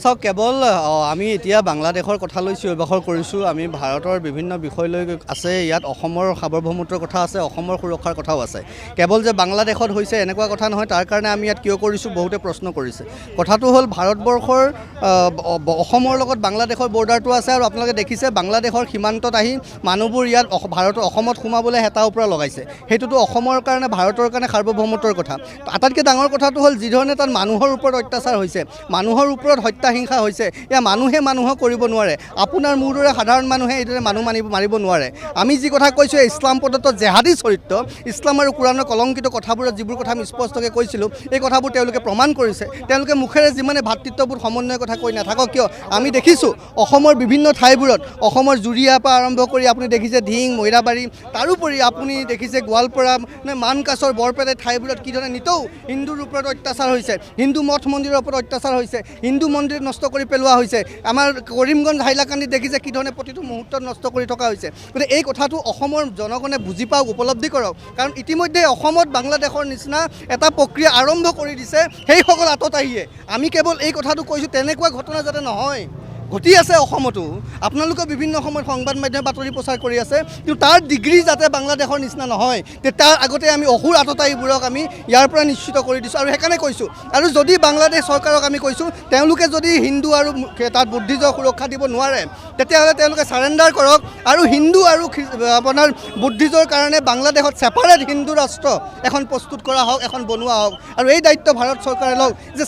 চাওক কেৱল আমি এতিয়া বাংলাদেশৰ কথা লৈ চিঞৰ-বাখৰ কৰিছোঁ। আমি ভাৰতৰ বিভিন্ন বিষয় লৈ আছে, ইয়াত অসমৰ সাৰ্বভৌমত্বৰ কথা আছে, অসমৰ সুৰক্ষাৰ কথাও আছে। কেৱল যে বাংলাদেশত হৈছে এনেকুৱা কথা নহয়, তাৰ কাৰণে আমি ইয়াত কিয় কৰিছোঁ বহুতে প্ৰশ্ন কৰিছে। কথাটো হ'ল ভাৰতবৰ্ষৰ অসমৰ লগত বাংলাদেশৰ বৰ্ডাৰটো আছে, আৰু আপোনালোকে দেখিছে বাংলাদেশৰ সীমান্তত আহি মানুহবোৰ ইয়াত অসমত সোমাবলৈ হেতা ওপৰা লগাইছে। সেইটোতো অসমৰ কাৰণে ভাৰতৰ কাৰণে সাৰ্বভৌমত্বৰ কথা। আটাইতকৈ ডাঙৰ কথাটো হ'ল যিধৰণে তাত মানুহৰ ওপৰত অত্যাচাৰ হৈছে, মানুহৰ ওপৰত হিংসা হৈছে, এয়া মানুহে মানুহক কৰিব নোৱাৰে। আপোনাৰ মোৰ দৰে সাধাৰণ মানুহে এইদৰে মানুহ মাৰিব নোৱাৰে। আমি যি কথা কৈছোঁ ইছলাম প্ৰদত্ত জেহাদী চৰিত্ৰ, ইছলাম আৰু কোৰাণৰ কলংকিত কথাবোৰত যিবোৰ কথা আমি স্পষ্টকৈ কৈছিলোঁ, এই কথাবোৰ তেওঁলোকে প্ৰমাণ কৰিছে। তেওঁলোকে মুখেৰে যিমানে ভাতৃত্ববোধ সমন্বয়ৰ কথা কৈ নাথাকক কিয়, আমি দেখিছোঁ অসমৰ বিভিন্ন ঠাইবোৰত, অসমৰ জুৰিয়াৰ পৰা আৰম্ভ কৰি আপুনি দেখিছে ধিং, মৈৰাবাৰী, তাৰোপৰি আপুনি দেখিছে গোৱালপাৰা, মানকাছৰ, বৰপেটা ঠাইবোৰত কি ধৰণে নিতৌ হিন্দুৰ ওপৰত অত্যাচাৰ হৈছে, হিন্দু মঠ মন্দিৰৰ ওপৰত অত্যাচাৰ হৈছে, হিন্দু মন্দিৰ নষ্ট কৰি পেলোৱা হৈছে। আমাৰ কৰিমগঞ্জ, হাইলাকান্দিত দেখিছে কি ধৰণে প্ৰতিটো মুহূৰ্তত নষ্ট কৰি থকা হৈছে। গতিকে এই কথাটো অসমৰ জনগণে বুজি পাওক, উপলব্ধি কৰক। কাৰণ ইতিমধ্যে অসমত বাংলাদেশৰ নিচিনা এটা প্ৰক্ৰিয়া আৰম্ভ কৰি দিছে সেইসকল আঁতত আহিয়ে। আমি কেৱল এই কথাটো কৈছোঁ তেনেকুৱা ঘটনা যাতে নহয়, ঘটি আছে অসমতো। আপোনালোকে বিভিন্ন সময়ত সংবাদ মাধ্যমে বাতৰি প্ৰচাৰ কৰি আছে, কিন্তু তাৰ ডিগ্ৰী যাতে বাংলাদেশৰ নিচিনা নহয়, তাৰ আগতে আমি অসুৰ আততায়ীবোৰক আমি ইয়াৰ পৰা নিশ্চিত কৰি দিছোঁ। আৰু সেইকাৰণে কৈছোঁ, আৰু যদি বাংলাদেশ চৰকাৰক আমি কৈছোঁ, তেওঁলোকে যদি হিন্দু আৰু তাত বুদ্ধিজৰ সুৰক্ষা দিব নোৱাৰে, তেতিয়াহ'লে তেওঁলোকে ছাৰেণ্ডাৰ কৰক, আৰু হিন্দু আৰু আপোনাৰ বুদ্ধিজৰ কাৰণে বাংলাদেশত ছেপাৰেট হিন্দু ৰাষ্ট্ৰ এখন প্ৰস্তুত কৰা হওক, এখন বনোৱা হওক। আৰু এই দায়িত্ব ভাৰত চৰকাৰে লওক যে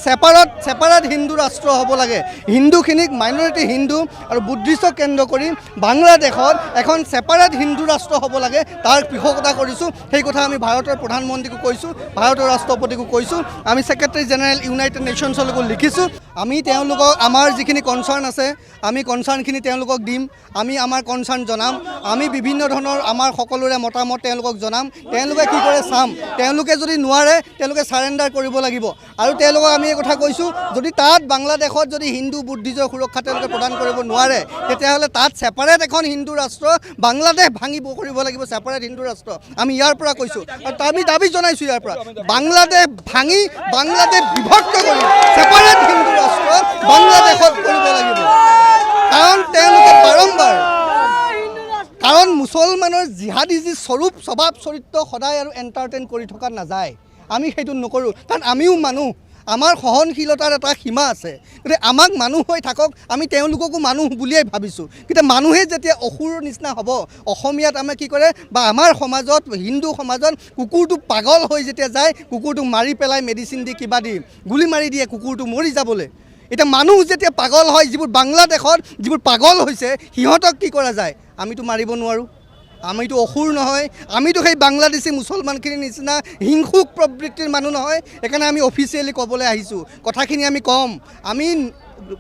ছেপাৰেট হিন্দু ৰাষ্ট্ৰ হ'ব লাগে। হিন্দুখিনিক হিন্দু আৰু বুদ্ধিষ্টক কেন্দ্ৰ কৰি বাংলাদেশত এখন ছেপাৰেট হিন্দু ৰাষ্ট্ৰ হ'ব লাগে, তাৰ পোষকতা কৰিছোঁ। সেই কথা আমি ভাৰতৰ প্ৰধানমন্ত্ৰীকো কৈছোঁ, ভাৰতৰ ৰাষ্ট্ৰপতিকো কৈছোঁ, আমি ছেক্ৰেটাৰী জেনেৰেল ইউনাইটেড নেশ্যনছলৈকো লিখিছোঁ। আমি তেওঁলোকক আমাৰ যিখিনি কনচাৰ্ণ আছে, আমি কনচাৰ্ণখিনি তেওঁলোকক দিম, আমি আমাৰ কনচাৰ্ণ জনাম, আমি বিভিন্ন ধৰণৰ আমাৰ সকলোৰে মতামত তেওঁলোকক জনাম। তেওঁলোকে কি কৰে চাম, তেওঁলোকে যদি নোৱাৰে তেওঁলোকে ছাৰেণ্ডাৰ কৰিব লাগিব। আৰু তেওঁলোকক আমি এই কথা কৈছোঁ, যদি তাত বাংলাদেশত যদি হিন্দু বুদ্ধিজৰ সুৰক্ষা তেওঁলোকে প্ৰদান কৰিব নোৱাৰে, তেতিয়াহ'লে তাত ছেপাৰেট এখন হিন্দু ৰাষ্ট্ৰ বাংলাদেশ ভাঙিব কৰিব লাগিব, ছেপাৰেট হিন্দু ৰাষ্ট্ৰ। আমি ইয়াৰ পৰা কৈছোঁ, আৰু আমি দাবী জনাইছোঁ ইয়াৰ পৰা, বাংলাদেশ ভাঙি বাংলাদেশ বিভক্ত কৰি ছেপাৰেট হিন্দু ৰাষ্ট্ৰ বাংলাদেশত কৰিব লাগিব। কাৰণ তেওঁলোকে বাৰম্বাৰ, কাৰণ মুছলমানৰ জিহাদী যি স্বৰূপ স্বভাৱ চৰিত্ৰ সদায় আৰু এণ্টাৰটেইন কৰি থকা নাযায়, আমি সেইটো নকৰোঁ। কাৰণ আমিও মানুহ, আমাৰ সহনশীলতাৰ এটা সীমা আছে। গতিকে আমাক মানুহ হৈ থাকক, আমি তেওঁলোককো মানুহ বুলিয়েই ভাবিছোঁ। কিন্তু মানুহে যেতিয়া অসুৰৰ নিচিনা হ'ব, অসমীয়াত আমাৰ কি কৰে, বা আমাৰ সমাজত, হিন্দু সমাজত কুকুৰটো পাগল হৈ যেতিয়া যায়, কুকুৰটোক মাৰি পেলাই মেডিচিন দি কিবা দি গুলি মাৰি দিয়ে কুকুৰটো মৰি যাবলৈ। এতিয়া মানুহ যেতিয়া পাগল হয়, যিবোৰ বাংলাদেশত যিবোৰ পাগল হৈছে, সিহঁতক কি কৰা যায়, আমিতো মাৰিব নোৱাৰোঁ, আমিতো অসুৰ নহয়, আমিতো সেই বাংলাদেশী মুছলমানখিনিৰ নিচিনা হিংসুক প্ৰবৃত্তিৰ মানুহ নহয়। সেইকাৰণে আমি অফিচিয়েলি ক'বলৈ আহিছোঁ, কথাখিনি আমি ক'ম, আমি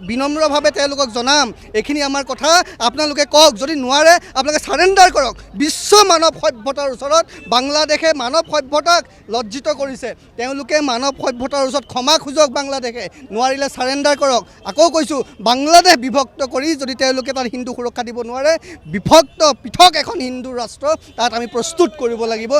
বিনম্ৰভাৱে তেওঁলোকক জনাম, এইখিনি আমাৰ কথা, আপোনালোকে কওক। যদি নোৱাৰে আপোনালোকে ছাৰেণ্ডাৰ কৰক। বিশ্ব মানৱ সভ্যতাৰ ওচৰত বাংলাদেশে মানৱ সভ্যতাক লজ্জিত কৰিছে, তেওঁলোকে মানৱ সভ্যতাৰ ওচৰত ক্ষমা খোজক। বাংলাদেশে নোৱাৰিলে ছাৰেণ্ডাৰ কৰক। আকৌ কৈছোঁ, বাংলাদেশ বিভক্ত কৰি যদি তেওঁলোকে তাত হিন্দু সুৰক্ষা দিব নোৱাৰে, বিভক্ত পৃথক এখন হিন্দু ৰাষ্ট্ৰ তাত আমি প্ৰস্তুত কৰিব লাগিব।